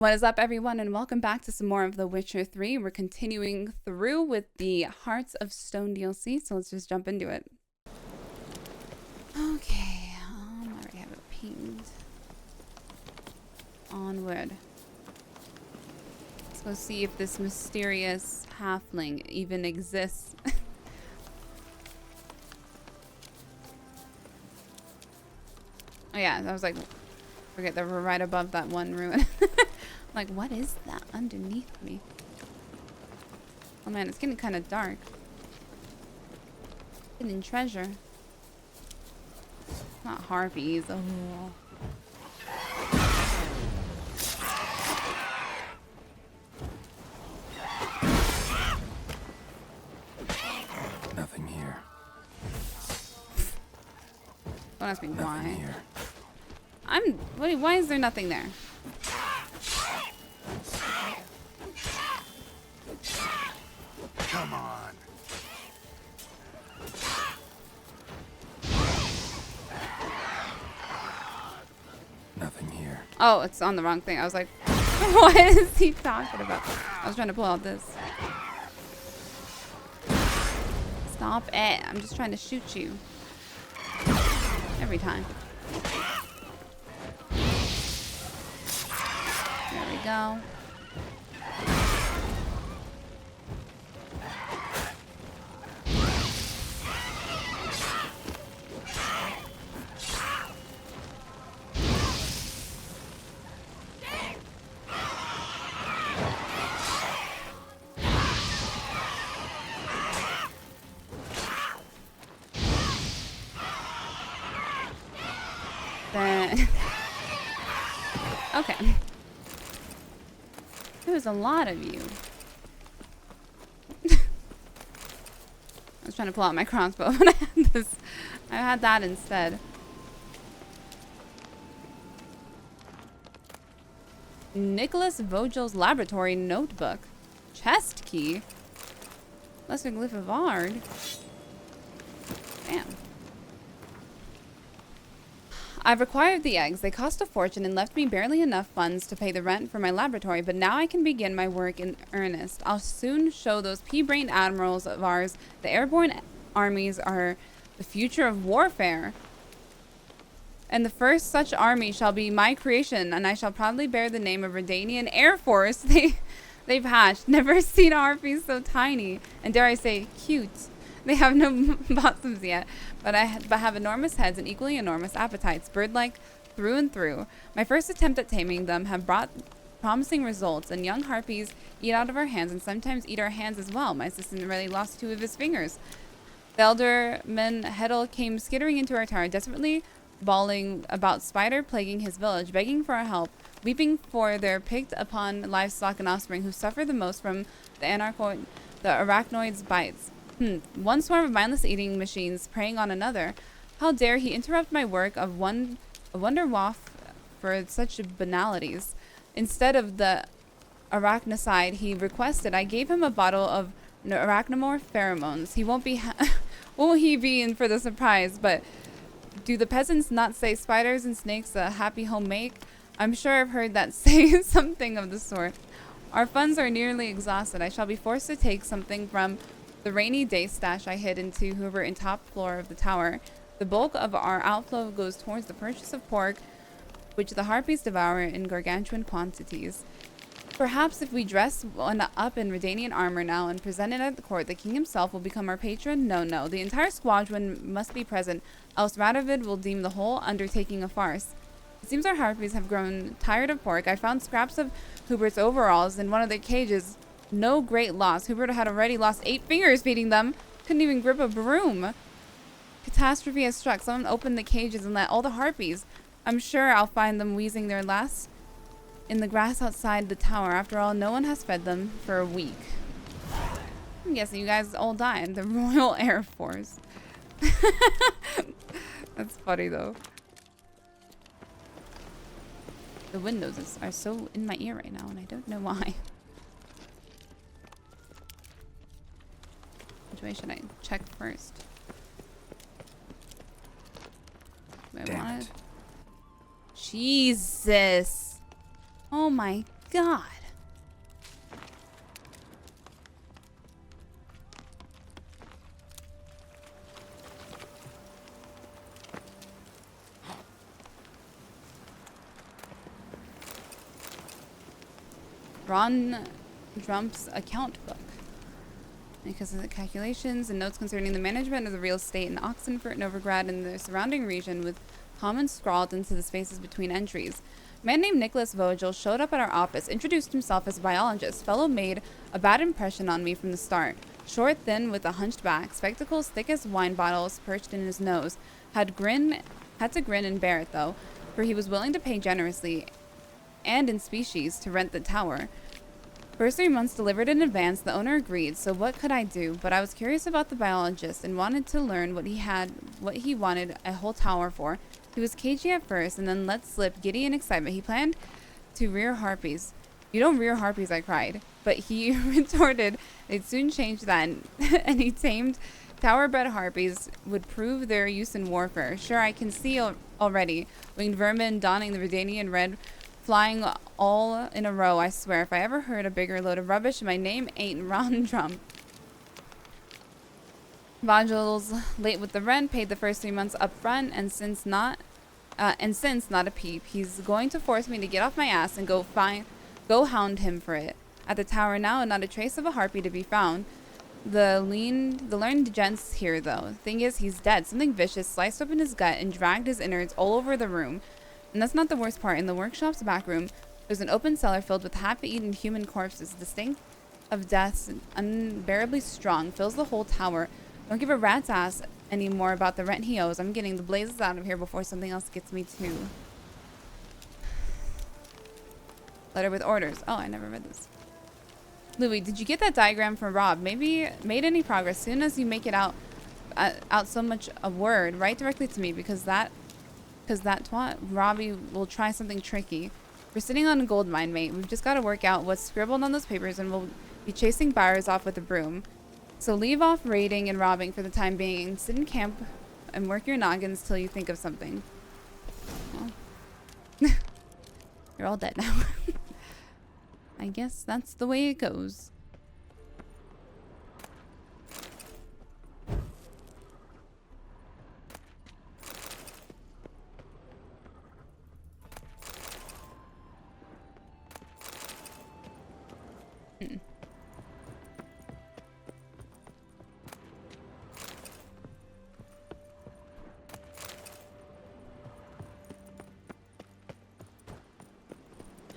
What is up, everyone, and welcome back to some more of The Witcher 3. We're continuing through with the Hearts of Stone DLC, so let's just jump into it. Okay, I already have it pinged. Onward. Let's go see if this mysterious halfling even exists. Oh yeah, I was like, forget that we're right above that one ruin. Like, what is that underneath me? Oh man, it's getting kind of dark. Hidden treasure. Not harpies. Oh. Nothing here. Don't ask me Nothing why. Here. Wait, why is there nothing there? Come on. Nothing here. Oh, it's on the wrong thing. I was like, what is he talking about? I was trying to pull out this. Stop it. I'm just trying to shoot you. Every time. There we go. Then okay. There was a lot of you. I was trying to pull out my crossbow, but I had that instead. Nicholas Vogel's laboratory notebook. Chest key. Lesser glyph of Ard. Damn. I've acquired the eggs. They cost a fortune and left me barely enough funds to pay the rent for my laboratory, but now I can begin my work in earnest. I'll soon show those pea-brained admirals of ours the airborne armies are the future of warfare. And the first such army shall be my creation, and I shall proudly bear the name of Redanian Air Force. They've hatched. Never seen harpies so tiny, and dare I say, cute. They have no bottoms yet, but have enormous heads and equally enormous appetites, bird-like through and through. My first attempt at taming them have brought promising results, and young harpies eat out of our hands and sometimes eat our hands as well. My assistant already lost 2 of his fingers. The elderman Hedel came skittering into our tower, desperately bawling about spider plaguing his village, begging for our help, weeping for their picked-upon livestock and offspring who suffer the most from the arachnoid's bites. One swarm of mindless eating machines preying on another. How dare he interrupt my work of a wonder waff for such banalities? Instead of the arachnocide he requested, I gave him a bottle of arachnomorph pheromones. He won't be won't he be in for the surprise, but do the peasants not say spiders and snakes a happy home make? I'm sure I've heard that say something of the sort. Our funds are nearly exhausted. I shall be forced to take something from the rainy day stash I hid into Hoover in top floor of the tower. The bulk of our outflow goes towards the purchase of pork, which the harpies devour in gargantuan quantities. Perhaps if we dress one up in Redanian armor now and present it at the court, the king himself will become our patron? No. The entire squadron must be present, else Radovid will deem the whole undertaking a farce. It seems our harpies have grown tired of pork. I found scraps of Hubert's overalls in one of their cages. No great loss. Hubert had already lost 8 fingers feeding them. Couldn't even grip a broom. Catastrophe has struck. Someone opened the cages and let all the harpies. I'm sure I'll find them wheezing their last in the grass outside the tower. After all, no one has fed them for a week. I'm guessing you guys all died. The Royal Air Force. That's funny though. The windows are so in my ear right now and I don't know why. Which way should I check first? Do I want it? Jesus. Oh my God. Ron Drump's account book. Because of the calculations and notes concerning the management of the real estate in Oxenfurt, Novigrad, and the surrounding region, with comments scrawled into the spaces between entries. A man named Nicholas Vogel showed up at our office, introduced himself as a biologist. Fellow made a bad impression on me from the start. Short, thin, with a hunched back, spectacles thick as wine bottles perched in his nose. Had to grin and bear it, though, for he was willing to pay generously and in species to rent the tower. First 3 months delivered in advance, the owner agreed, so what could I do? But I was curious about the biologist and wanted to learn what he wanted a whole tower for. He was cagey at first and then let slip, giddy in excitement. He planned to rear harpies. You don't rear harpies, I cried. But he retorted they'd soon change that, and he tamed tower-bred harpies would prove their use in warfare. Sure, I can see already. Winged vermin donning the Redanian red, flying all in a row, I swear. If I ever heard a bigger load of rubbish, my name ain't Ron Trump. Vogel's late with the rent, paid the first 3 months up front, and since not a peep. He's going to force me to get off my ass and go hound him for it. At the tower now, not a trace of a harpy to be found. The learned gent's here, though. Thing is, he's dead. Something vicious sliced open his gut and dragged his innards all over the room. And that's not the worst part. In the workshop's back room, there's an open cellar filled with half-eaten human corpses. The stink of death, unbearably strong, fills the whole tower. Don't give a rat's ass anymore about the rent he owes. I'm getting the blazes out of here before something else gets me too. Letter with orders. Oh, I never read this. Louis, did you get that diagram from Rob? Maybe made any progress? Soon as you make it out so much a word, write directly to me because that twat Robbie will try something tricky. We're sitting on a gold mine, mate. We've just got to work out what's scribbled on those papers, and we'll be chasing buyers off with a broom. So leave off raiding and robbing for the time being. Sit in camp and work your noggins till you think of something. Well, you're all dead now. I guess that's the way it goes.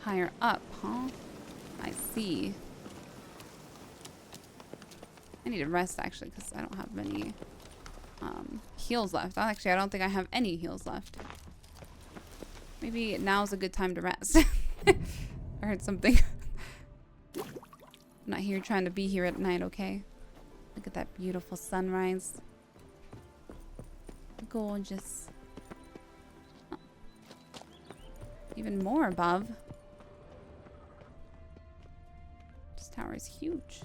Higher up, huh? I see. I need to rest actually because I don't have many heals left. Actually, I don't think I have any heals left. Maybe now's a good time to rest. I heard something. I'm not here trying to be here at night, okay? Look at that beautiful sunrise. Gorgeous. Oh. Even more above. This tower is huge.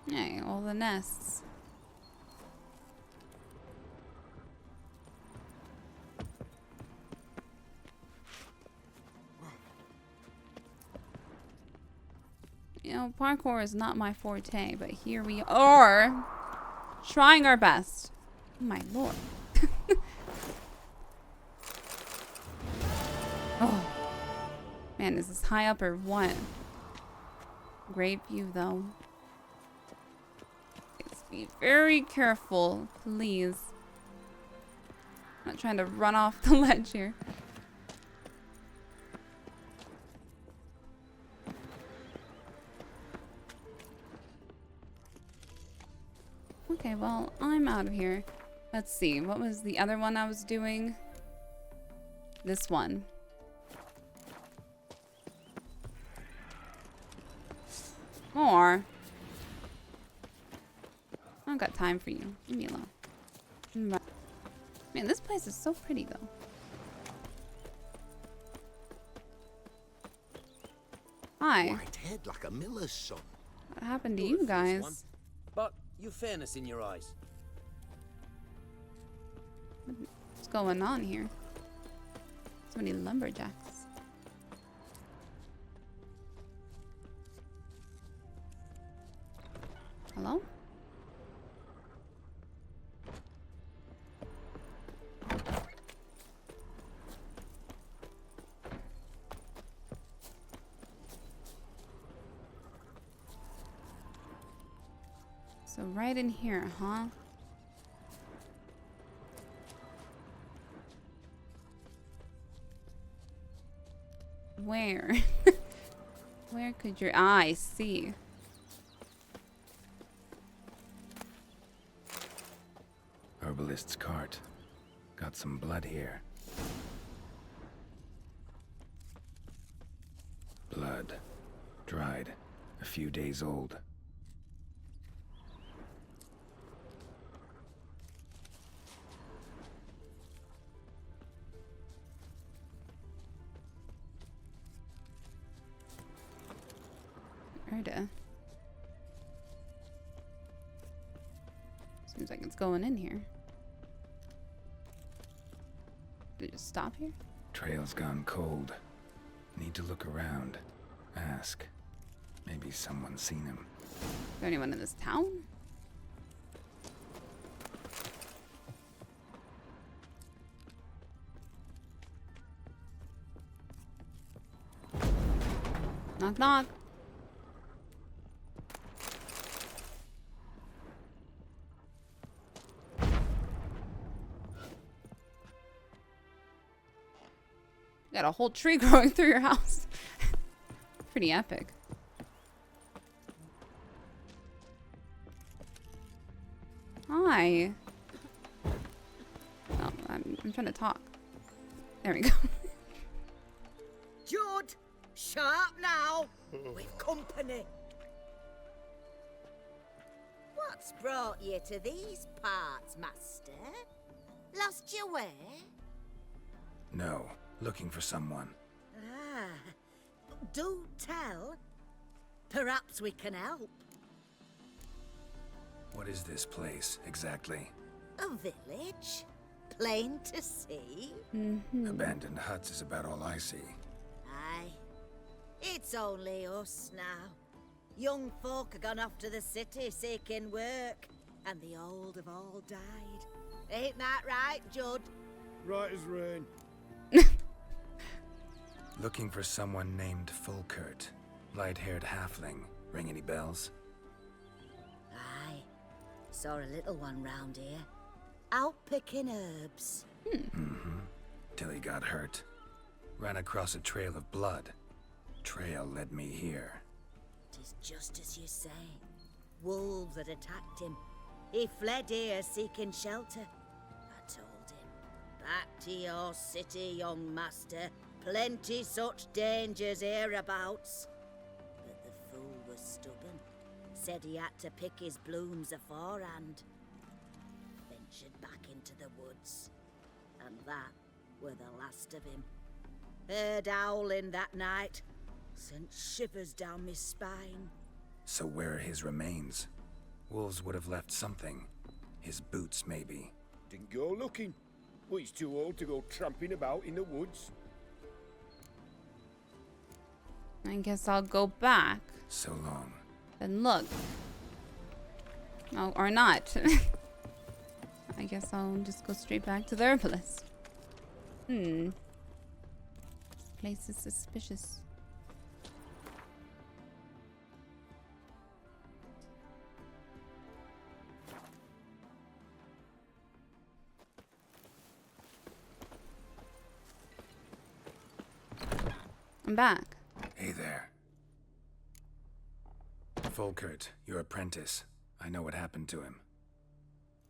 Hey, all the nests. You know, parkour is not my forte, but here we are, trying our best. Oh my lord. Oh. Man, is this high up or what? Great view, though. Please be very careful, please. I'm not trying to run off the ledge here. Okay, well, I'm out of here. Let's see. What was the other one I was doing? This one. More. I don't got time for you. Leave me alone. Man, this place is so pretty, though. Hi. White head like a miller's son. What happened to you guys? But you've fairness in your eyes. What's going on here? So many lumberjacks. Hello? So right in here, huh? Where? Where could your eye see? Herbalist's cart. Got some blood here. Blood. Dried. A few days old. Seems like it's going in here. Did it just stop here? Trail's gone cold. Need to look around. Ask. Maybe someone's seen him. Is there anyone in this town? Knock, knock. Got a whole tree growing through your house. Pretty epic. Hi. Oh, I'm trying to talk. There we go. Judd, sharp now. We've company. What's brought you to these parts, master? Lost your way? No. Looking for someone. Ah, do tell. Perhaps we can help. What is this place, exactly? A village? Plain to see? Abandoned huts is about all I see. Aye. It's only us now. Young folk have gone off to the city seeking work, and the old have all died. Ain't that right, Judd? Right as rain. Looking for someone named Fulkert. Light-haired halfling. Ring any bells? Aye. Saw a little one round here. Out picking herbs. Till he got hurt. Ran across a trail of blood. Trail led me here. 'Tis just as you say. Wolves had attacked him. He fled here seeking shelter. I told him, back to your city, young master. Plenty such dangers hereabouts. But the fool was stubborn. Said he had to pick his blooms aforehand. Ventured back into the woods. And that were the last of him. Heard howling that night. Sent shivers down my spine. So where are his remains? Wolves would have left something. His boots, maybe. Didn't go looking. Well, he's too old to go tramping about in the woods. I guess I'll go back So long. and look. Oh, or not. I guess I'll just go straight back to the herbalist. This place is suspicious. I'm back. Hey there. Fulkert, your apprentice. I know what happened to him.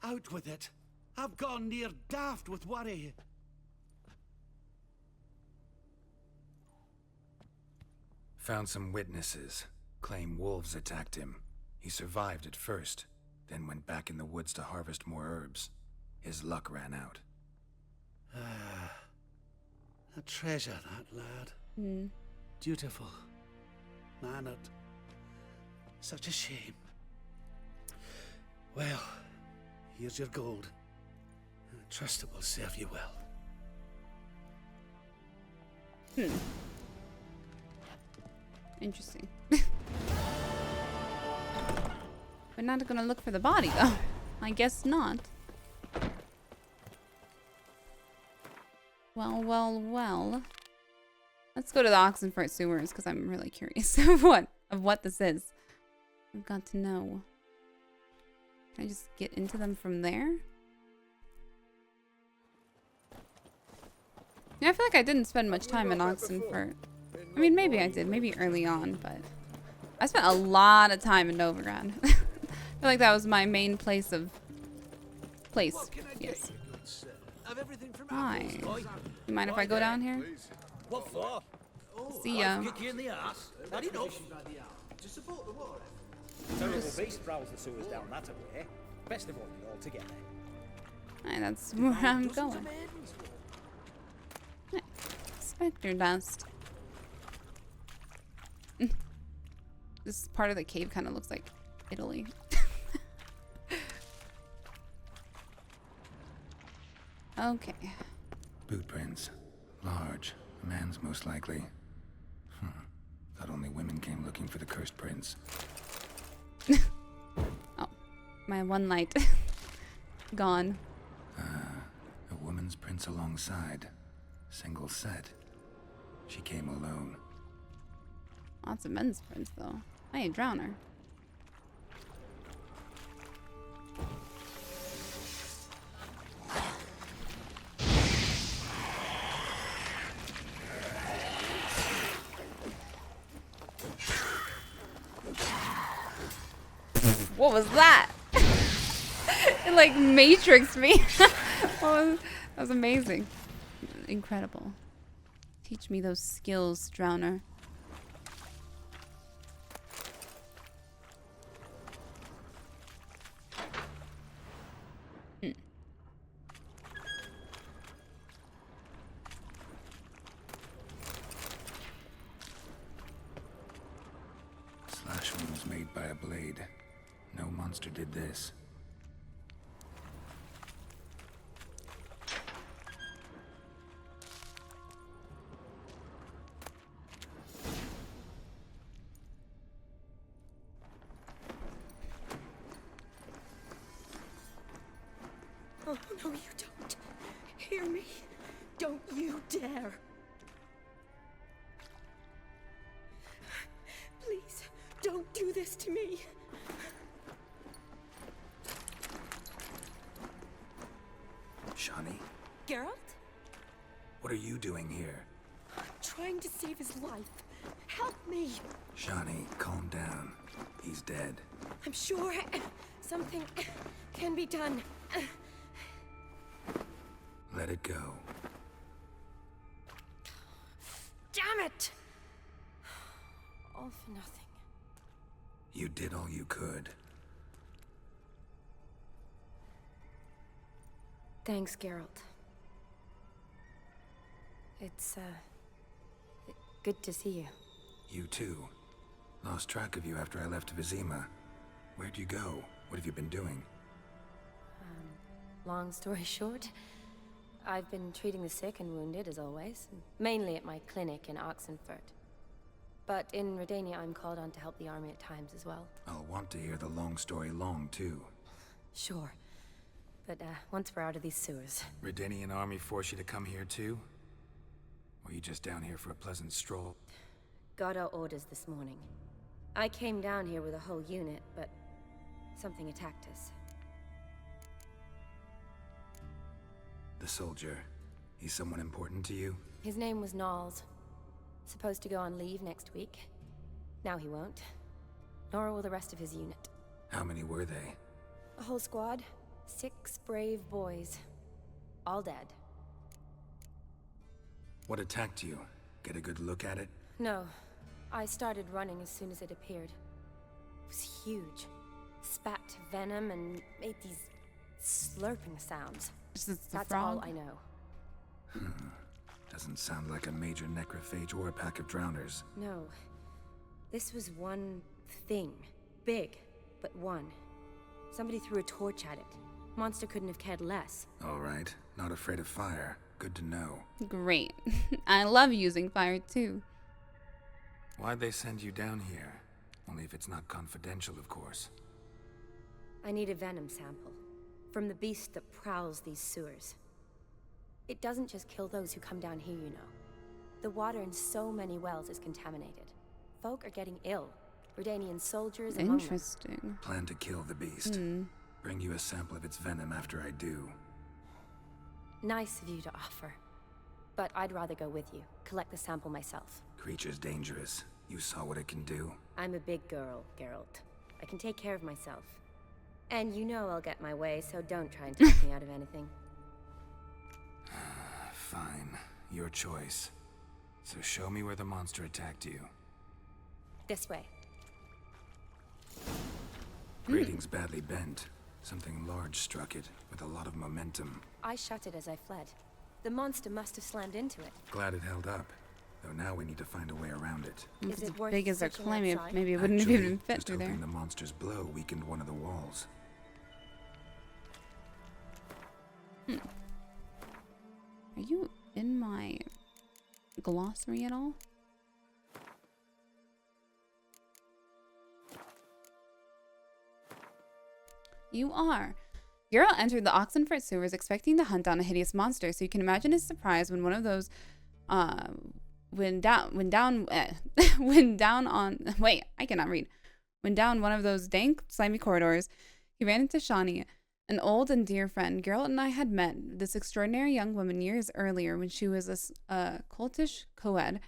Out with it. I've gone near daft with worry. Found some witnesses. Claim wolves attacked him. He survived at first, then went back in the woods to harvest more herbs. His luck ran out. A treasure, that lad. Dutiful. Mannered. Such a shame. Well, here's your gold. Trust it will serve you well. Interesting. We're not gonna look for the body, though. I guess not. Well, well, well. Let's go to the Oxenford sewers because I'm really curious of what this is. I've got to know. Can I just get into them from there? Yeah, I feel like I didn't spend much time in Oxenford. I mean, maybe I did. Maybe early on, but I spent a lot of time in Novigrad. I feel like that was my main place of... Yes. Hi. You mind if I go down here? What for? See ya. Kick you in the ass. Not enough. Terrible beast prowls the sewers down that way. Best of all, all together. Hey, that's where I'm going. Hey, Spectre dust. This part of the cave kind of looks like Italy. Okay. Boot prints. Large. A man's most likely. Thought only women came looking for the cursed prince. Oh, my one light. Gone. A woman's prints alongside. Single set. She came alone. Lots of men's prints, though. I ain't drowner. What was that? It like matrixed me. That was amazing. Incredible. Teach me those skills, drowner. Slash wounds made by a blade. No monster did this. Oh, no, you don't. Hear me? Don't you dare. Please, don't do this to me. Shani, Geralt? what are you doing here? Trying to save his life. Help me. Shani, calm down. He's dead. I'm sure something can be done. Let it go. Damn it! All for nothing. You did all you could. Thanks, Geralt. It's, good to see you. You too. Lost track of you after I left Vizima. Where'd you go? What have you been doing? Long story short, I've been treating the sick and wounded, as always. Mainly at my clinic in Oxenford. But in Redania, I'm called on to help the army at times as well. I'll want to hear the long story long, too. Sure. But, once we're out of these sewers. Redanian army force you to come here, too? Or you just down here for a pleasant stroll? Got our orders this morning. I came down here with a whole unit, but something attacked us. The soldier. He's someone important to you? His name was Knowles. Supposed to go on leave next week. Now he won't. Nor will the rest of his unit. How many were they? A whole squad. 6 brave boys. All dead. What attacked you? Get a good look at it? No. I started running as soon as it appeared. It was huge. Spat venom and made these slurping sounds. That's all I know. Doesn't sound like a major necrophage or a pack of drowners. No. This was one thing. Big, but one. Somebody threw a torch at it. Monster couldn't have cared less. All right. Not afraid of fire. Good to know. Great. I love using fire too. Why'd they send you down here? Only if it's not confidential, of course. I need a venom sample. From the beast that prowls these sewers. It doesn't just kill those who come down here, you know. The water in so many wells is contaminated. Folk are getting ill. Redanian soldiers among them. Interesting. Plan to kill the beast. Bring you a sample of its venom after I do. Nice of you to offer. But I'd rather go with you. Collect the sample myself. Creature's dangerous. You saw what it can do. I'm a big girl, Geralt. I can take care of myself. And you know I'll get my way, so don't try and talk me out of anything. Fine. Your choice. So show me where the monster attacked you. This way. Grating's badly bent. Something large struck it, with a lot of momentum. I shut it as I fled. The monster must have slammed into it. Glad it held up. Though now we need to find a way around it. If Is it's it worth big as they're searching claiming, outside? maybe it wouldn't have even fit just through hoping there. the monster's blow weakened one of the walls. Are you in my glossary at all? You are. Vyarah entered the Oxenford sewers expecting to hunt down a hideous monster, so you can imagine his surprise when one of those, when down one of those dank, slimy corridors, he ran into Shani, an old and dear friend. Geralt and I had met this extraordinary young woman years earlier when she was a cultish co-ed,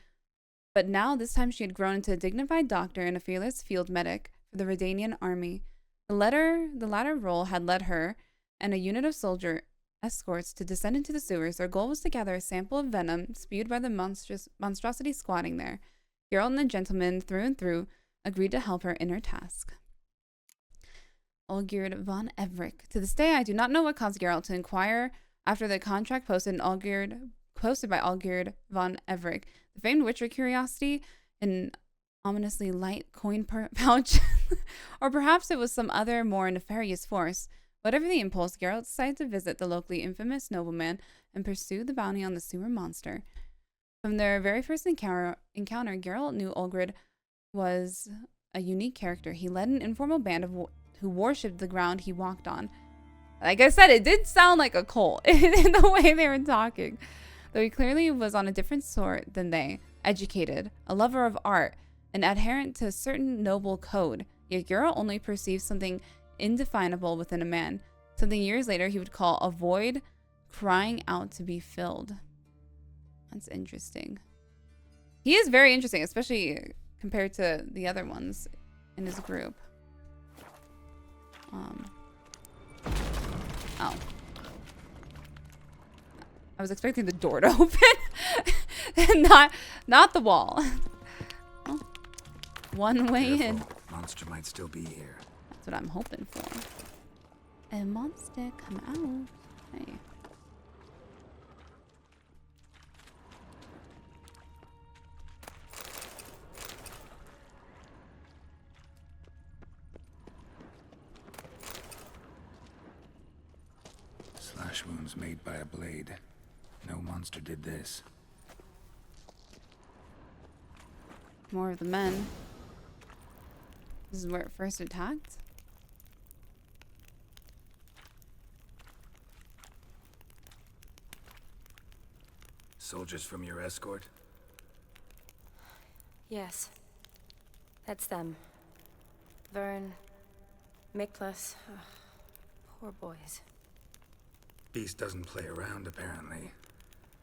but now this time she had grown into a dignified doctor and a fearless field medic for the Redanian army. The latter role had led her and a unit of soldier escorts to descend into the sewers. Their goal was to gather a sample of venom spewed by the monstrosity squatting there. Geralt and the gentleman, through and through, agreed to help her in her task. Olgierd von Everick. To this day, I do not know what caused Geralt to inquire after the contract posted by Olgierd von Everick. The famed Witcher curiosity, an ominously light coin pouch, or perhaps it was some other more nefarious force. Whatever the impulse, Geralt decided to visit the locally infamous nobleman and pursue the bounty on the sewer monster. From their very first encounter, Geralt knew Olgierd was a unique character. He led an informal band who worshipped the ground he walked on. Like I said, it did sound like a cult in the way they were talking. Though he clearly was on a different sort than they. Educated, a lover of art, an adherent to a certain noble code. Yet Vyarah only perceived something indefinable within a man. Something years later he would call a void crying out to be filled. That's interesting. He is very interesting, especially compared to the other ones in his group. Oh. I was expecting the door to open. And not the wall. Oh. One way in. Monster might still be here. That's what I'm hoping for. A monster come out. Hey. Slash wounds made by a blade. No monster did this. More of the men. This is where it first attacked. Soldiers from your escort? Yes. That's them. Vern, Miklas. Poor boys. Beast doesn't play around, apparently.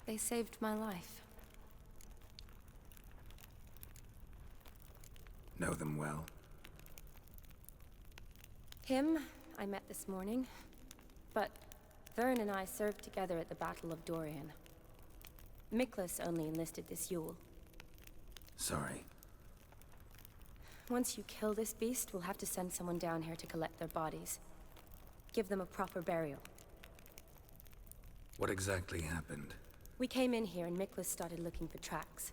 They saved my life. Know them well? Him, I met this morning. But Vern and I served together at the Battle of Dorian. Miklas only enlisted this Yule. Sorry. Once you kill this beast, we'll have to send someone down here to collect their bodies. Give them a proper burial. What exactly happened? We came in here and Miklas started looking for tracks.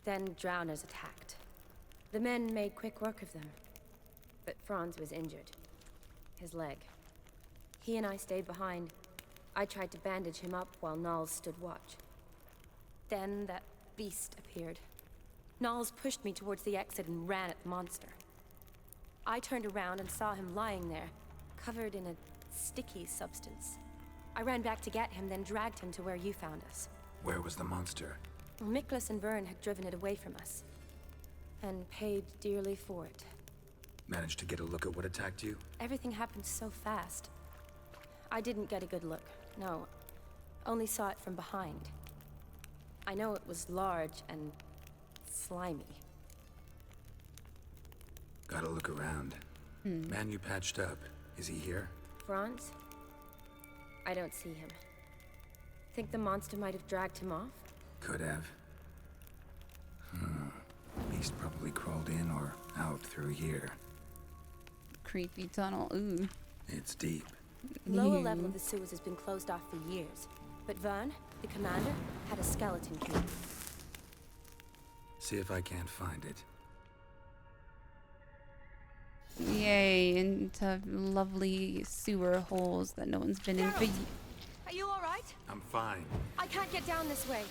Then drowners attacked. The men made quick work of them. But Franz was injured. His leg. He and I stayed behind. I tried to bandage him up while Nals stood watch. Then that beast appeared. Nals pushed me towards the exit and ran at the monster. I turned around and saw him lying there, covered in a sticky substance. I ran back to get him, then dragged him to where you found us. Where was the monster? Miklas and Vern had driven it away from us. And paid dearly for it. Managed to get a look at what attacked you? Everything happened so fast. I didn't get a good look, no. Only saw it from behind. I know it was large and slimy. Gotta look around. Man you patched up. Is he here? Franz? I don't see him. Think the monster might have dragged him off? Could have. Beast probably crawled in or out through here. Creepy tunnel. Ooh. It's deep. Lower level of the sewers has been closed off for years. But Vern, the commander, had a skeleton key. See if I can't find it. Yay, into lovely sewer holes that no one's been in for Are you alright? I'm fine. I can't get down this way.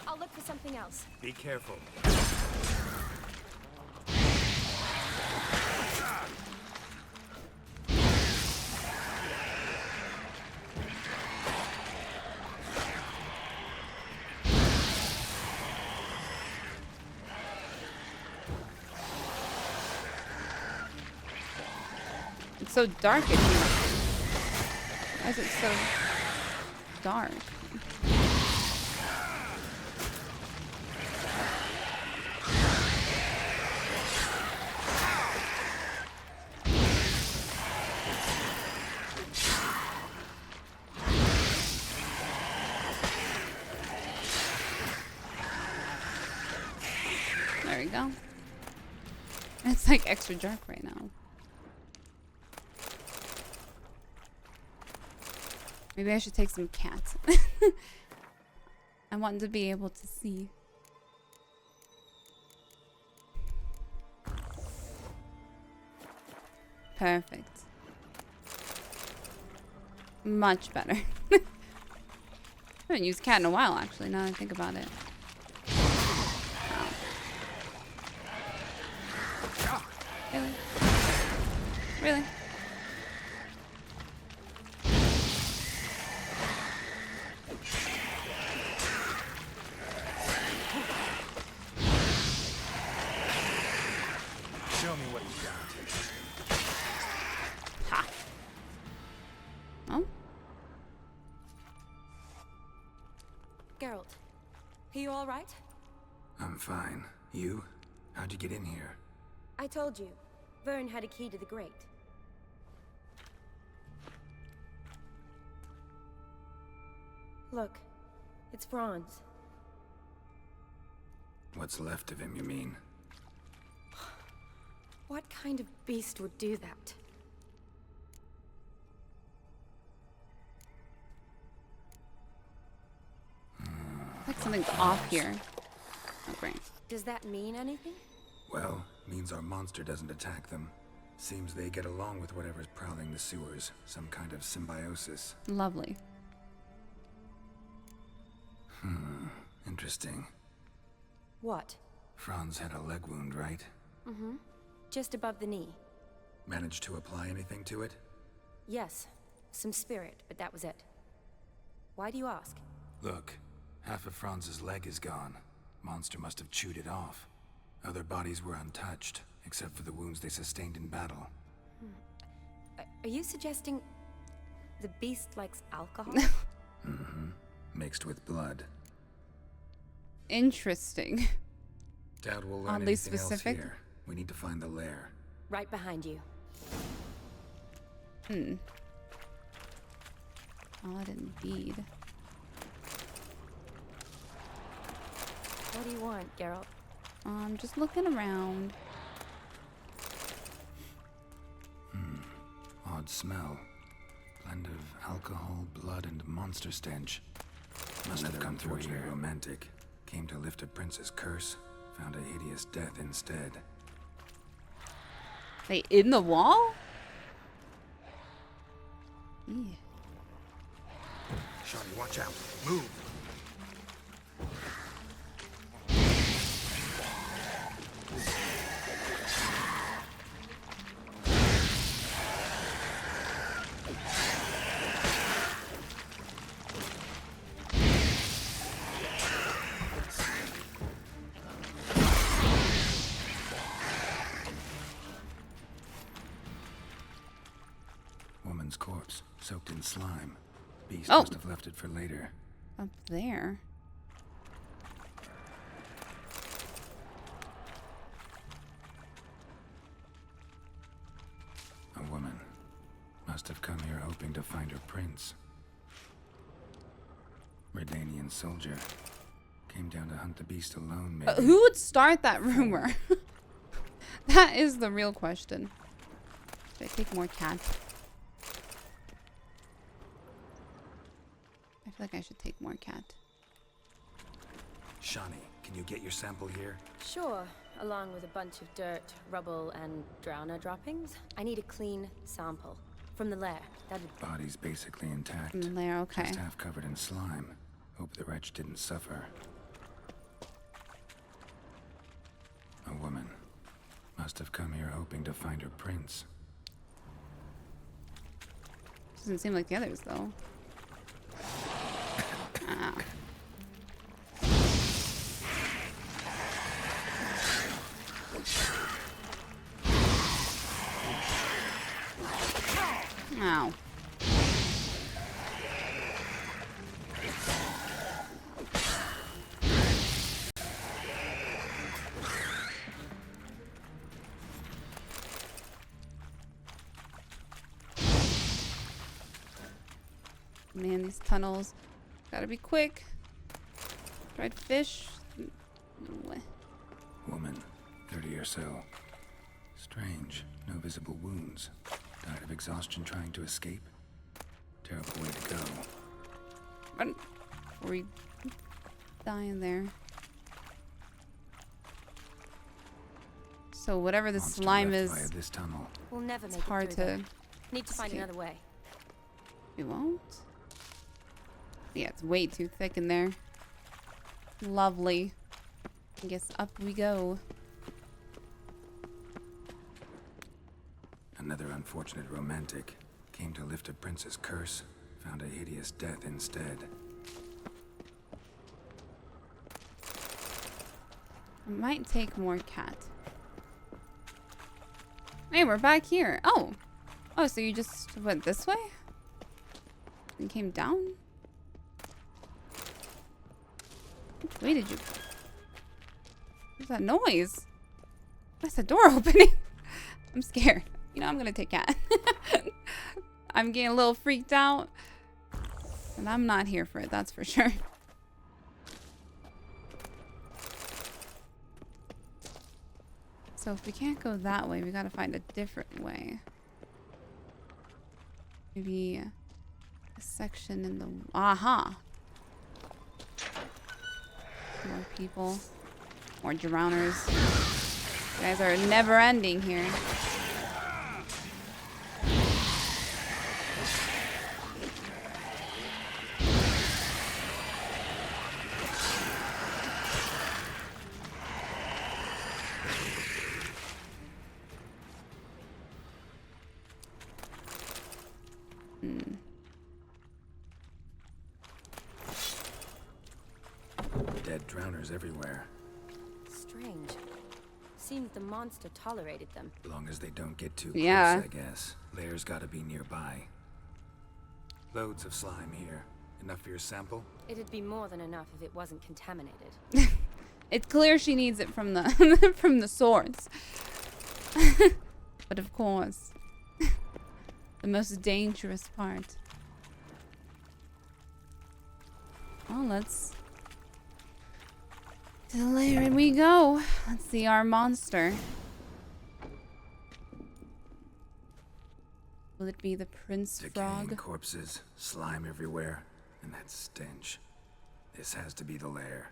I'll look for something else. Be careful. It's so dark in here. Why is it so dark? There we go. It's like extra dark right now. Maybe I should take some cats. I want to be able to see. Perfect. Much better. I haven't used cat in a while, actually, now that I think about it. Really? Really? Show me what you got. Ha. Oh? Geralt, are you all right? I'm fine. You? How'd you get in here? I told you. Vern had a key to the grate. Look, it's Franz. What's left of him, you mean? What kind of beast would do that? Like something's off here. Oh, great. Does that mean anything? Well, means our monster doesn't attack them. Seems they get along with whatever's prowling the sewers. Some kind of symbiosis. Lovely. Interesting. What? Franz had a leg wound, right? Mm-hmm. Just above the knee. Managed to apply anything to it? Yes. Some spirit, but that was it. Why do you ask? Look, half of Franz's leg is gone. Monster must have chewed it off. Other bodies were untouched, except for the wounds they sustained in battle. Are you suggesting the beast likes alcohol? Mm-hmm. Mixed with blood. Interesting. Doubt we'll learn Oddly anything specific. else here. We need to find the lair. Right behind you. Odd indeed. What do you want, Geralt? I'm just looking around. Odd smell. Blend of alcohol, blood, and monster stench. Must have come through here. Romantic. Came to lift a prince's curse. Found a hideous death instead. They in the wall? Yeah. Shani, watch out. Move. Woman's corpse, soaked in slime. Beast must have left it for later. Up there. A woman. Must have come here hoping to find her prince. Redanian soldier. Came down to hunt the beast alone, maybe. Who would start that rumor? That is the real question. Should I take more cat? I feel like I should take more cat. Shani, can you get your sample here? Sure, along with a bunch of dirt, rubble, and drowner droppings. I need a clean sample. From the lair. Body's basically intact. From the lair, okay. Just half covered in slime. Hope the wretch didn't suffer. A woman. Must have come here hoping to find her prince. Doesn't seem like the others, though. Ah. Ow. Man, these tunnels. Gotta be quick. Dried fish. Woman, 30 or so. Strange. No visible wounds. Died of exhaustion trying to escape. Terrible way to go. Run. Or we die in there. So whatever the Monster slime left is, via this tunnel. We'll never it's make hard it through to then. Need to find escape. another way. We won't. Yeah, it's way too thick in there. Lovely. I guess up we go. Another unfortunate romantic. Came to lift a prince's curse. Found a hideous death instead. I might take more cat. Hey, we're back here. Oh. Oh, so you just went this way? And came down? Which way did you... What's that noise? What's the door opening? I'm scared. You know, I'm gonna take cat. I'm getting a little freaked out. And I'm not here for it, that's for sure. So if we can't go that way, we gotta find a different way. Maybe a section in the... Aha! More people. More drowners. You guys are never ending here. Dead drowners everywhere. Strange. Seems the monster tolerated them. Long as they don't get too Yeah. close, I guess. Lair's gotta be nearby. Loads of slime here. Enough for your sample? It'd be more than enough if it wasn't contaminated. It's clear she needs it from the from the source. But of course, the most dangerous part. Well, let's to the lair and we go. Let's see our monster. Will it be the Prince Decaying Frog? corpses, slime everywhere, and that stench. This has to be the lair.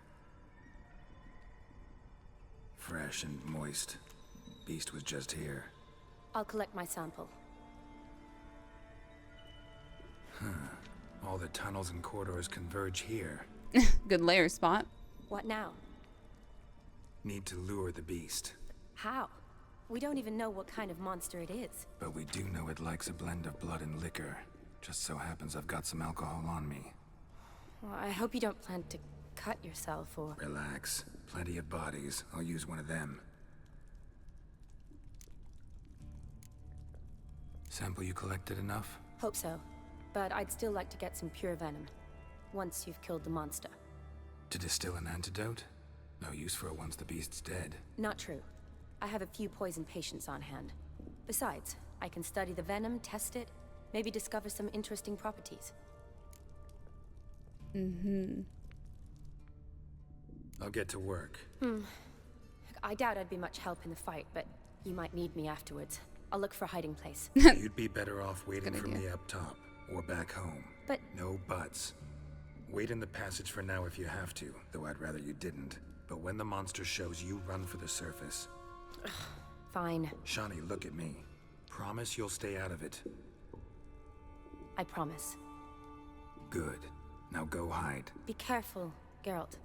Fresh and moist. Beast was just here. I'll collect my sample. All the tunnels and corridors converge here. Good lair spot. What now? Need to lure the beast. How? We don't even know what kind of monster it is. But we do know it likes a blend of blood and liquor. Just so happens I've got some alcohol on me. Well, I hope you don't plan to cut yourself or... Relax. Plenty of bodies. I'll use one of them. Sample you collected enough? Hope so. But I'd still like to get some pure venom. Once you've killed the monster. To distill an antidote? No use for it once the beast's dead. Not true. I have a few poison patients on hand. Besides, I can study the venom, test it, maybe discover some interesting properties. I'll get to work. I doubt I'd be much help in the fight, but you might need me afterwards. I'll look for a hiding place. You'd be better off waiting Good for idea. me up top, or back home. But... No buts. Wait in the passage for now if you have to, though I'd rather you didn't. But when the monster shows, you run for the surface. Fine. Shani, look at me. Promise you'll stay out of it. I promise. Good. Now go hide. Be careful, Geralt.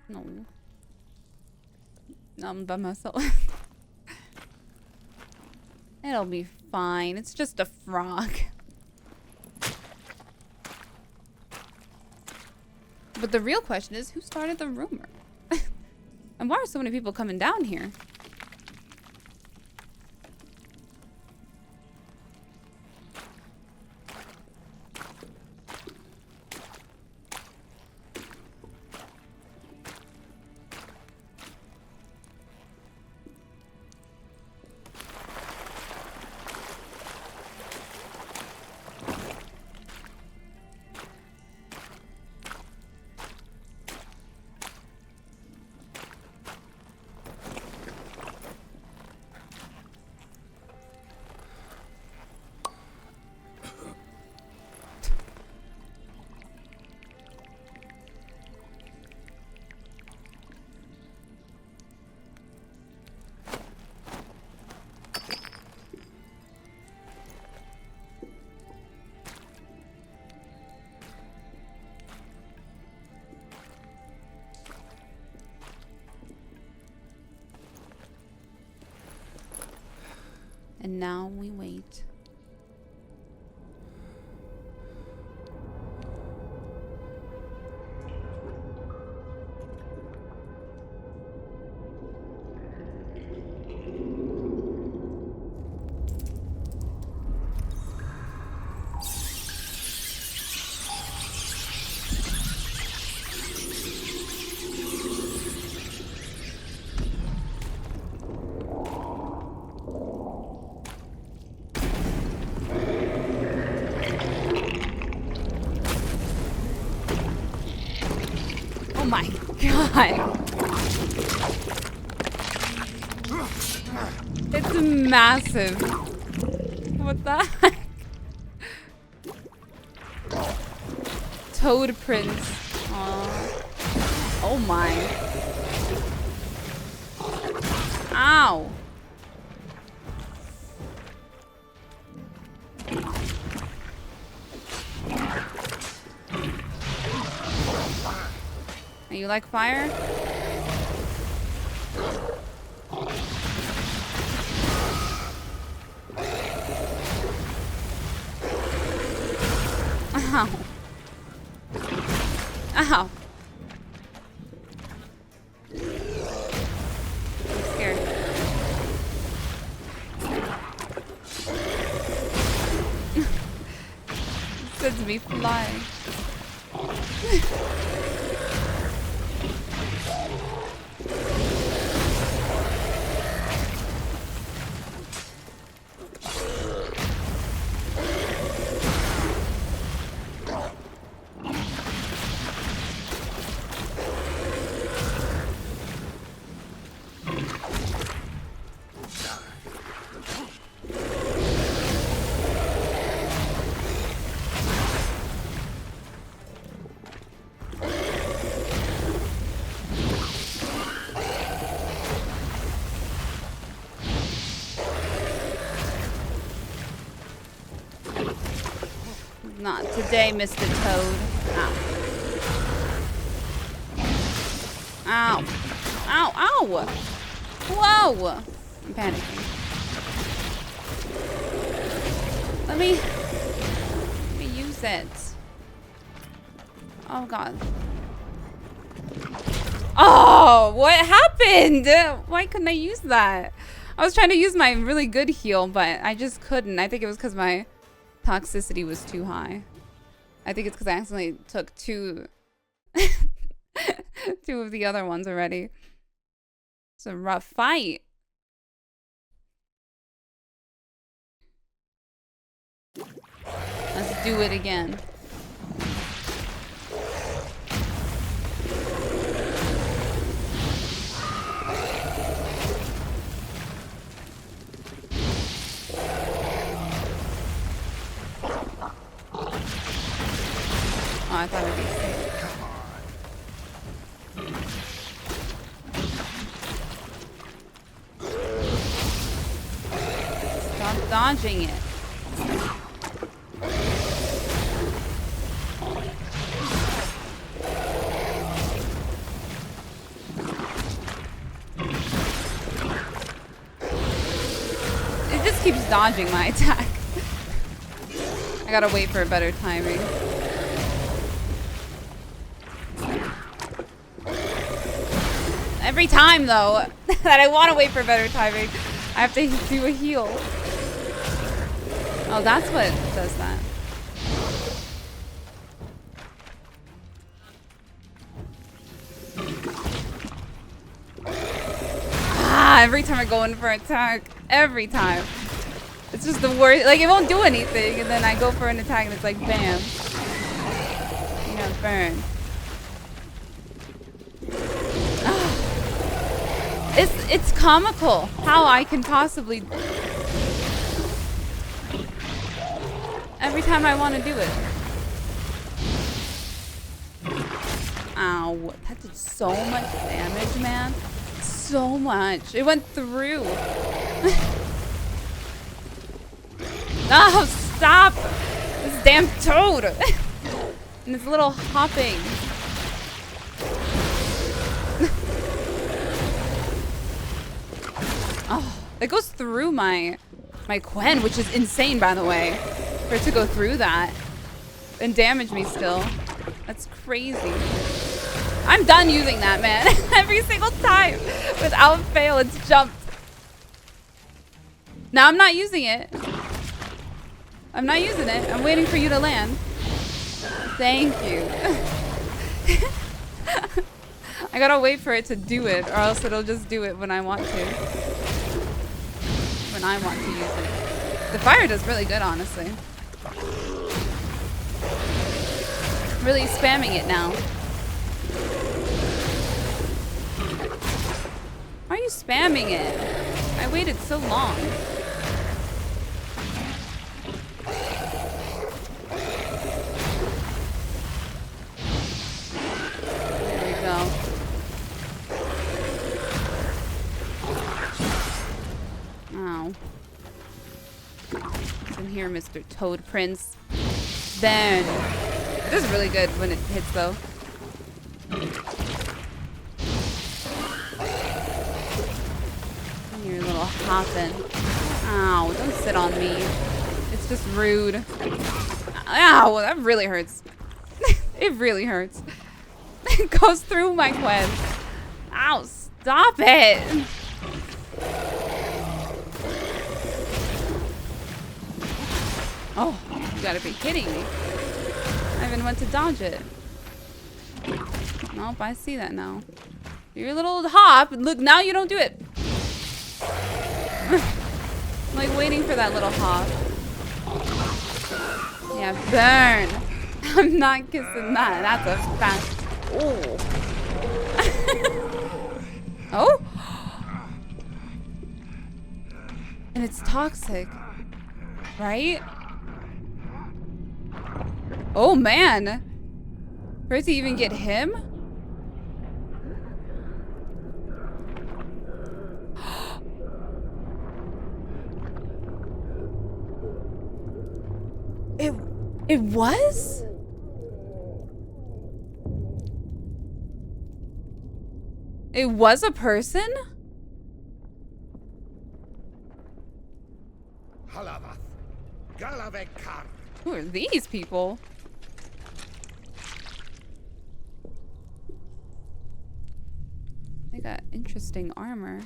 No. I'm by myself. It'll be fine. It's just a frog. But the real question is, who started the rumor? And why are so many people coming down here? And now we wait. Oh my god. It's massive. What the heck? Toad prints. Aww. Oh my. Ow. You like fire? Ow. Ow. I'm scared. It sends me flying. Not today, Mr. Toad. Ow. Ow. Ow, ow! Whoa! I'm panicking. Let me use it. Oh god. Oh, what happened? Why couldn't I use that? I was trying to use my really good heal, but I just couldn't. I think it was because my toxicity was too high. I think it's because I accidentally took two of the other ones already. It's a rough fight. Let's do it again. Oh, I thought it would be safe. Stop dodging it. It just keeps dodging my attack. I gotta wait for a better timing. Every time, though, that I want to wait for better timing, I have to do a heal. Oh, that's what does that. Ah, every time I go in for an attack. Every time. It's just the worst. Like, it won't do anything, and then I go for an attack, and it's like, bam. You know, burn. It's comical how I can possibly every time I want to do it. Ow, that did so much damage, man. So much. It went through. Oh, stop! This damn toad! And this little hopping. Oh, it goes through my Quinn, which is insane, by the way, for it to go through that and damage me still. That's crazy. I'm done using that, man. Every single time, without fail, it's jumped. Now I'm not using it. I'm not using it. I'm waiting for you to land. Thank you. I gotta wait for it to do it, or else it'll just do it when I want to. When I want to use it. The fire does really good, honestly. Really spamming it now. Why are you spamming it? I waited so long. There we go. Ow. Listen here, Mr. Toad Prince. Then. This is really good when it hits, though. You're a little hopping. Ow, don't sit on me. It's just rude. Ow, that really hurts. It really hurts. It goes through my Quinn. Ow, stop it. Oh, you gotta be kidding me. I even went to dodge it. Nope, I see that now. Your little hop. Look, now you don't do it. I'm like waiting for that little hop. Yeah, burn. I'm not kissing that. That's a fast. Oh. Oh? And it's toxic. Right? Oh man. For it to even get him? It was? It was a person? Halavath. Galavekar. Who are these people? They got interesting armor.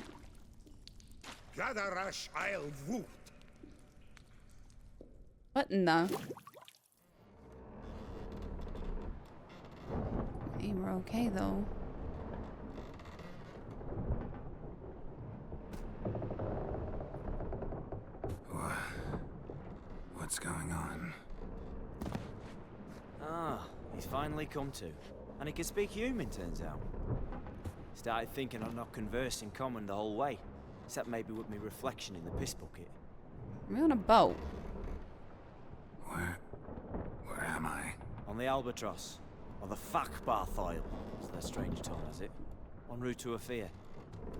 Gadarash I'll Voot. What in the? Hey, we're okay though. What's going on? Ah, he's finally come to. And he can speak human, turns out. Started thinking I'd not conversed in common the whole way. Except maybe with me reflection in the piss bucket. We're on a boat. Where am I? On the Albatross. Or the Fakbarth Isle, as their strange tongue has it. En route to Afir.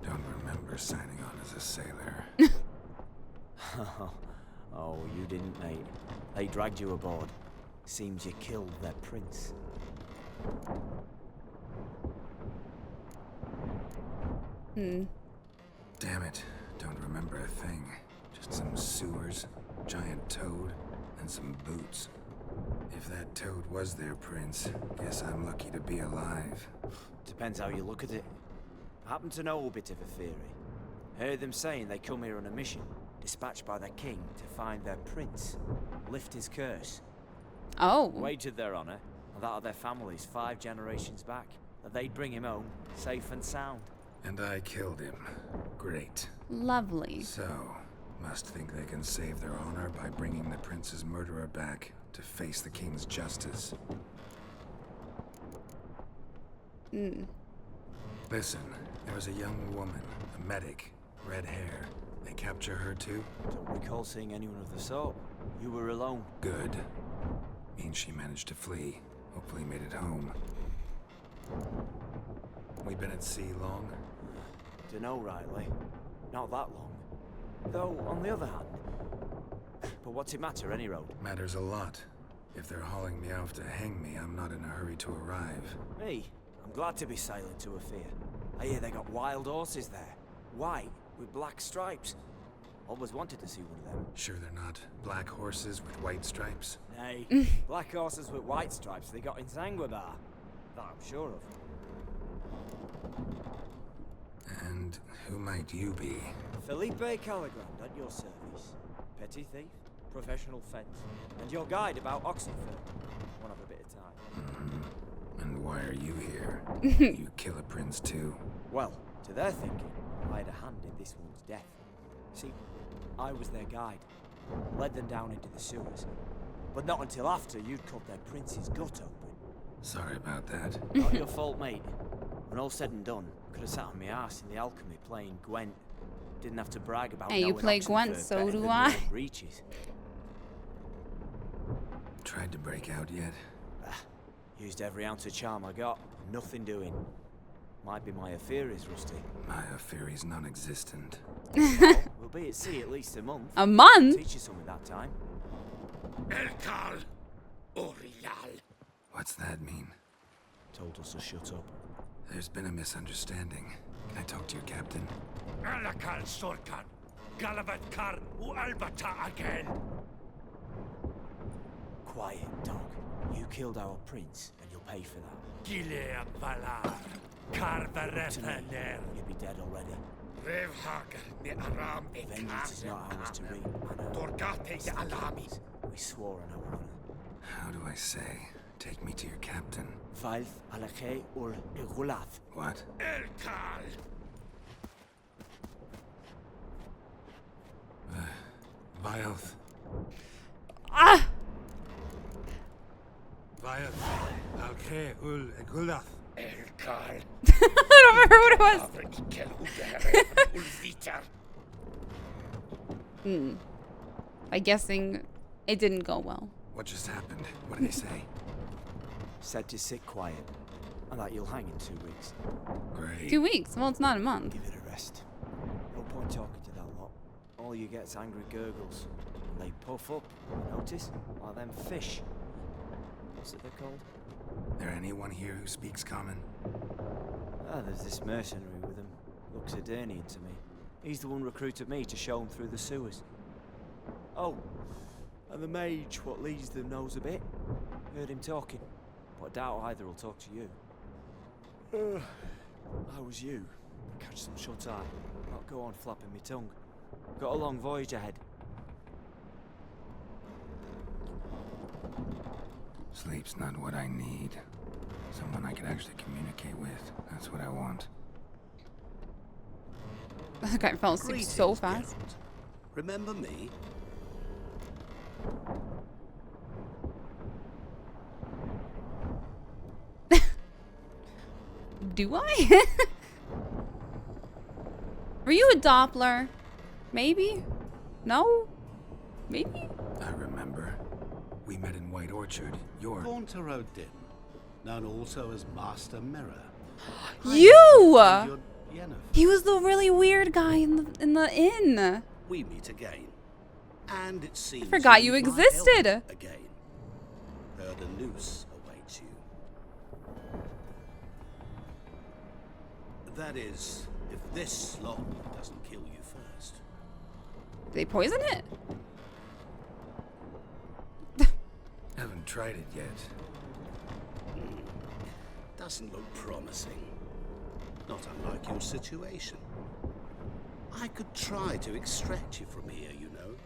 Don't remember signing on as a sailor. Oh, you didn't, mate. They dragged you aboard. Seems you killed their prince. Damn it. Don't remember a thing. Just some sewers, giant toad, and some boots. If that toad was their prince, guess I'm lucky to be alive. Depends how you look at it. I happen to know a bit of a theory. Heard them saying they come here on a mission, dispatched by their king to find their prince, lift his curse. Oh. Wagered their honor, and that of their families 5 generations back, that they'd bring him home, safe and sound. And I killed him. Great. Lovely. So, must think they can save their honor by bringing the prince's murderer back to face the king's justice. Listen, there was a young woman, a medic, red hair. They capture her too? Don't recall seeing anyone of the sort. You were alone. Good. Means she managed to flee. Hopefully made it home. We been at sea long? Dunno rightly. Not that long. Though, on the other hand... But what's it matter, any road? Matters a lot. If they're hauling me off to hang me, I'm not in a hurry to arrive. Me? I'm glad to be sailing to Afir. I hear they got wild horses there. White, with black stripes. Always wanted to see one of them. Sure they're not black horses with white stripes? Nay, black horses with white stripes they got in Sanguibar. That I'm sure of. And who might you be? Felipe Caligrand at your service. Petty thief, professional fence, and your guide about Oxenford. Won't have a bit of time. And why are you here? You kill a prince too? Well, to their thinking, I had a hand in this one's death. See, I was their guide. Led them down into the sewers. But not until after you'd cut their prince's gut open. Sorry about that. Not your fault, mate. When all said and done, could have sat on my arse in the alchemy playing Gwent. Didn't have to brag about Hey, you knowing play Oxenford Gwent, so better do than I. your own breeches. Tried to break out yet? Used every ounce of charm I got. Nothing doing. Might be my affair is rusty. My Fury's non-existent. Well, we'll be at sea at least a month. A month? Teach you something that time. Elkal. Orial. What's that mean? Told us to shut up. There's been a misunderstanding. Can I talk to your captain? Alakal Sorkan. Galavatkar u Albata again. Quiet, dog. You killed our prince, and you'll pay for that. Gileam Valar. Carvarefaner. You'll be dead already. Revhager ne Aram Vengeance is not ours to reap. Torgate de Alami. We swore on our honor. How do I say? Take me to your captain. Valth alache ur igulath. What? Elkal. Vyarah. Ah! Vyarah. Alche ul egulath. Elkal. I don't remember what it was. I'm guessing it didn't go well. What just happened? What did they say? Said to sit quiet, and that you'll hang in 2 weeks. Great. 2 weeks. Well, it's not a month. Give it a rest. No point talking to that lot. All you get's angry gurgles. And they puff up, notice? Like them fish. What's it they're called? There anyone here who speaks common? Ah, there's this mercenary with him. Looks Adernian to me. He's the one recruited me to show him through the sewers. Oh, and the mage what leads them knows a bit. Heard him talking, but I doubt either will talk to you. How was you? Catch some shut-eye. Not go on flapping me tongue. Got a long voyage ahead. Sleep's not what I need. Someone I can actually communicate with. That's what I want. That guy fell asleep so fast. Geralt. Remember me? Do I? Were you a Doppler? Maybe? No? Maybe? I remember. We met in White Orchard. You're... Fauntleroy Din, known also as Master Mirror. You! You're Yennefer. He was the really weird guy in the inn. We meet again. And it seems forgot you need my existed. help again. Heard a noose awaits you. That is, if this slog doesn't kill you first. Did they poison it? Haven't tried it yet. Doesn't look promising. Not unlike your situation. I could try to extract you from here, you know.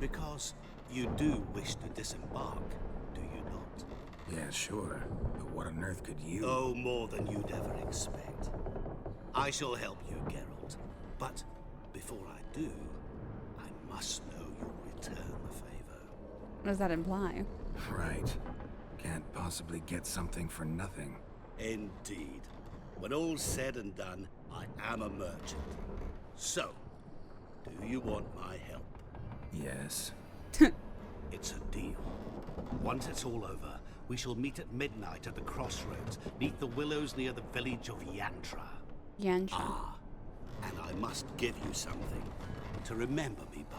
Because you do wish to disembark, do you not? Yeah, sure. But what on earth could you... Oh, more than you'd ever expect. I shall help you, Geralt. But before I do, I must know you'll return the favor. What does that imply? Right. Can't possibly get something for nothing. Indeed. When all's said and done, I am a merchant. So, do you want my help? Yes. It's a deal. Once it's all over, we shall meet at midnight at the crossroads, neath the willows near the village of Yantra. Yantra. Ah, and I must give you something to remember me by.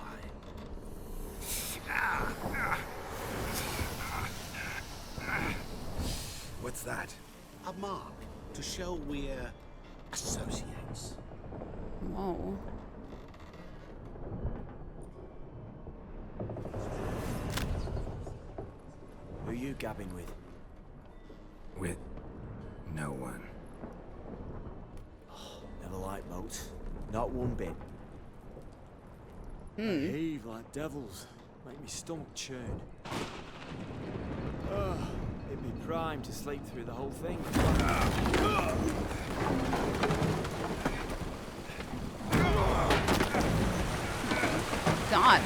What's that? A mark to show we're associates. Whoa. Who you gabbing with? With no one. Never liked boats. Not one bit. They heave like devils. Make me stomach churn. It'd be prime to sleep through the whole thing. God.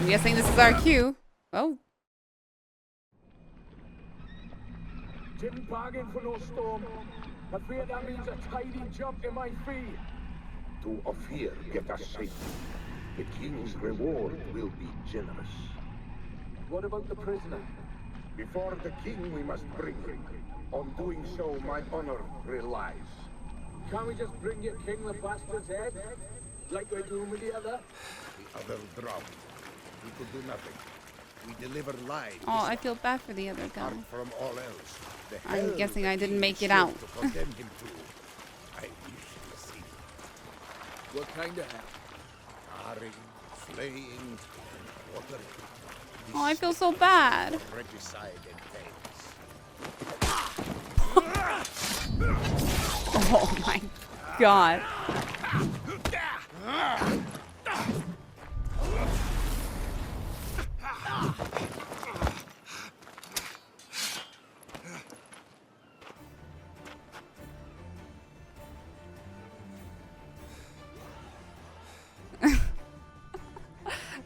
I'm guessing this is our cue. Oh. Didn't bargain for no storm. I fear that means a tidy jump in my fee. To Ophir get us safely. The king's reward will be generous. What about the prisoner? Before the king we must bring him. On doing so, my honor relies. Can't we just bring your king the bastard's head? Like we're doing with the other? The other drowned. We could do nothing. We deliver lives. Oh, I feel bad for the other guy. Apart from all else. The I'm hell guessing the I didn't king make it sought out. to condemn him to. I wish to see. What kind of hell? Tarring, flaying, and watering. Oh, I feel so bad. Regicide entails. Oh my God.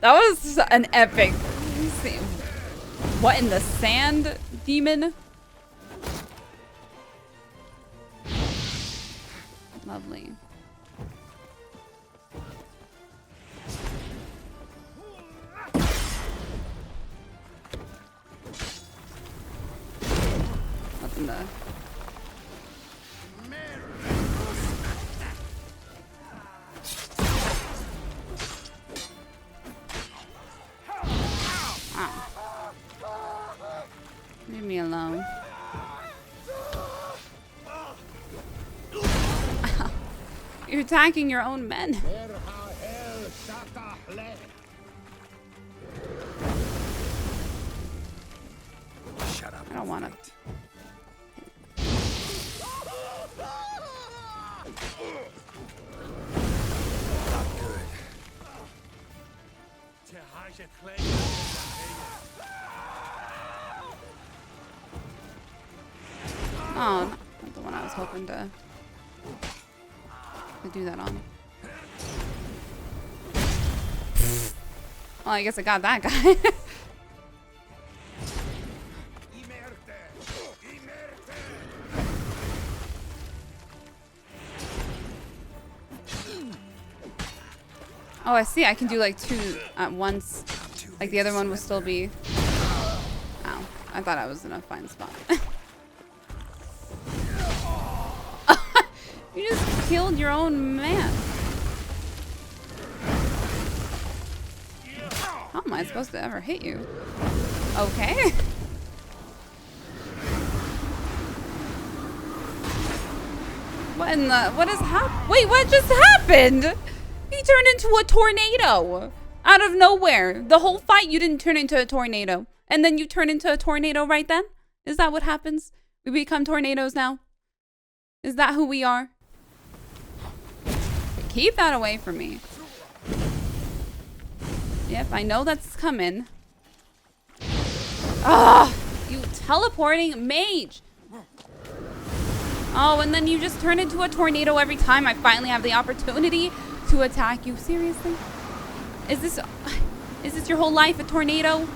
That was an epic scene. What in the sand, demon? Lovely. What's in the... Leave me alone. You're attacking your own men. Shut up. I don't want to. Not good. Oh, not the one I was hoping to do that on. Well, I guess I got that guy. Oh, I see. I can do like 2 at once. Like the other one would still be. Ow. I thought I was in a fine spot. You just killed your own man. How am I supposed to ever hit you? Okay. What in the? What is happening? Wait, what just happened? He turned into a tornado out of nowhere. The whole fight, you didn't turn into a tornado, and then you turn into a tornado right then. Is that what happens? We become tornadoes now. Is that who we are? Keep that away from me. Yep, I know that's coming. Ah, you teleporting mage. Oh, and then you just turn into a tornado every time I finally have the opportunity to attack you. Seriously? Is this your whole life a tornado?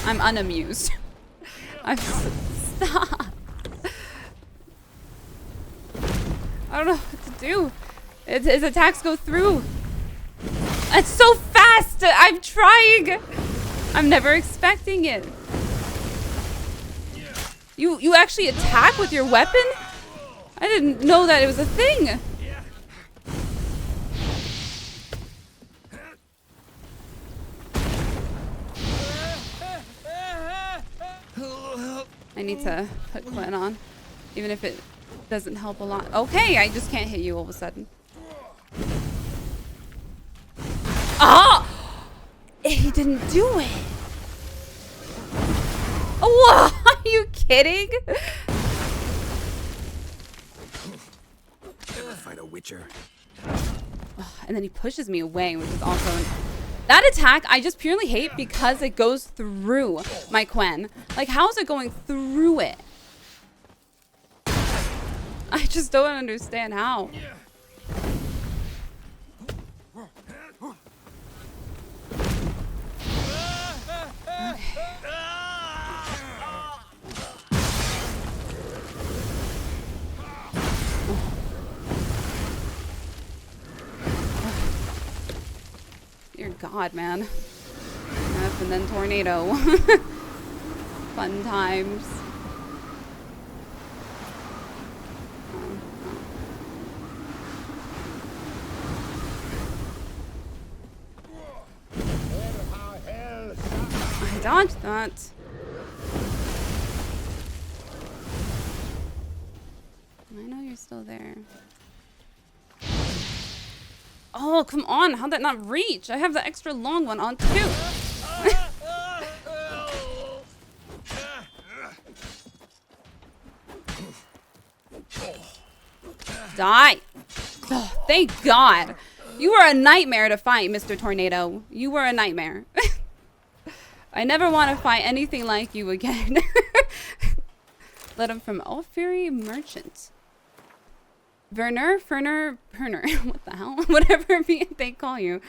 I'm unamused. Stop. I don't know what to do. His attacks go through. It's so fast. I'm trying. I'm never expecting it. You actually attack with your weapon? I didn't know that it was a thing. I need to put Quinn on, even if it doesn't help a lot. Okay, I just can't hit you all of a sudden. Ah! He didn't do it. What? Are you kidding? Ever fight a witcher? And then he pushes me away, which is also that attack I just purely hate because it goes through my Quinn. Like, how is it going through it? I just don't understand how. Dear God, man. F and then tornado. Fun times. I dodged that. I know you're still there. Oh, come on. How'd that not reach? I have the extra long one on too. Die. Oh, thank God. You were a nightmare to fight, Mr. Tornado. You were a nightmare. I never want to fight anything like you again. Let him from All Fury Merchant. Werner, Ferner, Perner. What the hell? Whatever they call you.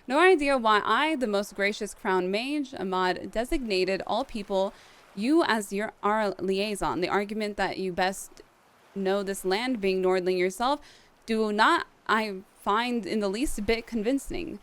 No idea why I, the most gracious crown mage, Ahmad, designated all people, you as our liaison. The argument that you best know this land, being Nordling yourself, do not I find in the least bit convincing.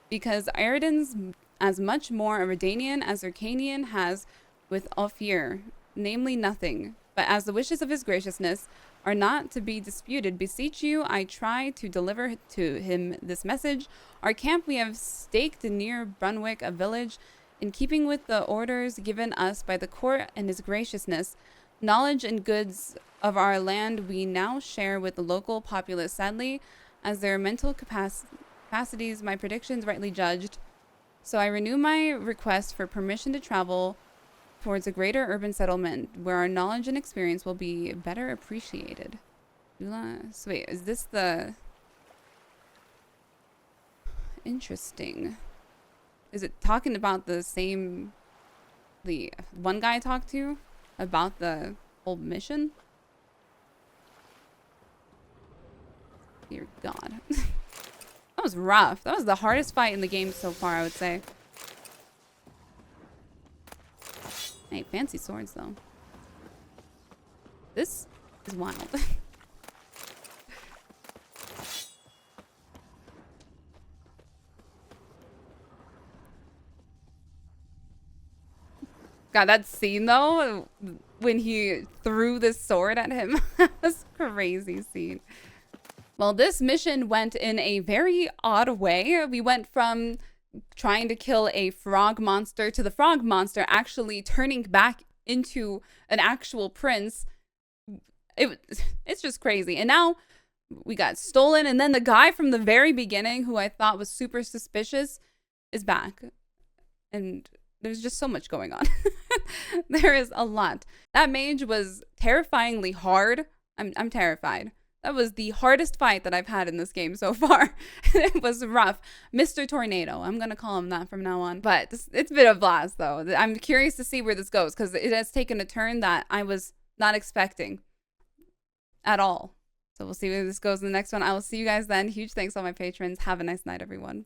Because Aridin's as much more a Redanian as Arcanian has with Ophir, namely nothing. But as the wishes of his graciousness, are not to be disputed. Beseech you, I try to deliver to him this message. Our camp we have staked near Brunwick, a village, in keeping with the orders given us by the court and his graciousness. Knowledge and goods of our land we now share with the local populace. Sadly, as their mental capacities, my predictions rightly judged. So I renew my request for permission to travel towards a greater urban settlement where our knowledge and experience will be better appreciated. So wait, is this the... Interesting. Is it talking about the same... the one guy I talked to? About the whole mission? Dear God. That was rough. That was the hardest fight in the game so far, I would say. Hey, fancy swords, though. This is wild. God, that scene, though, when he threw this sword at him. That was a crazy scene. Well, this mission went in a very odd way. We went from trying to kill a frog monster to the frog monster actually turning back into an actual prince. It's just crazy. And now we got stolen, and then the guy from the very beginning who I thought was super suspicious is back. And there's just so much going on. There is a lot. That mage was terrifyingly hard. I'm terrified. That was the hardest fight that I've had in this game so far. It was rough. Mr. Tornado. I'm going to call him that from now on. But it's been a blast, though. I'm curious to see where this goes because it has taken a turn that I was not expecting at all. So we'll see where this goes in the next one. I will see you guys then. Huge thanks to all my patrons. Have a nice night, everyone.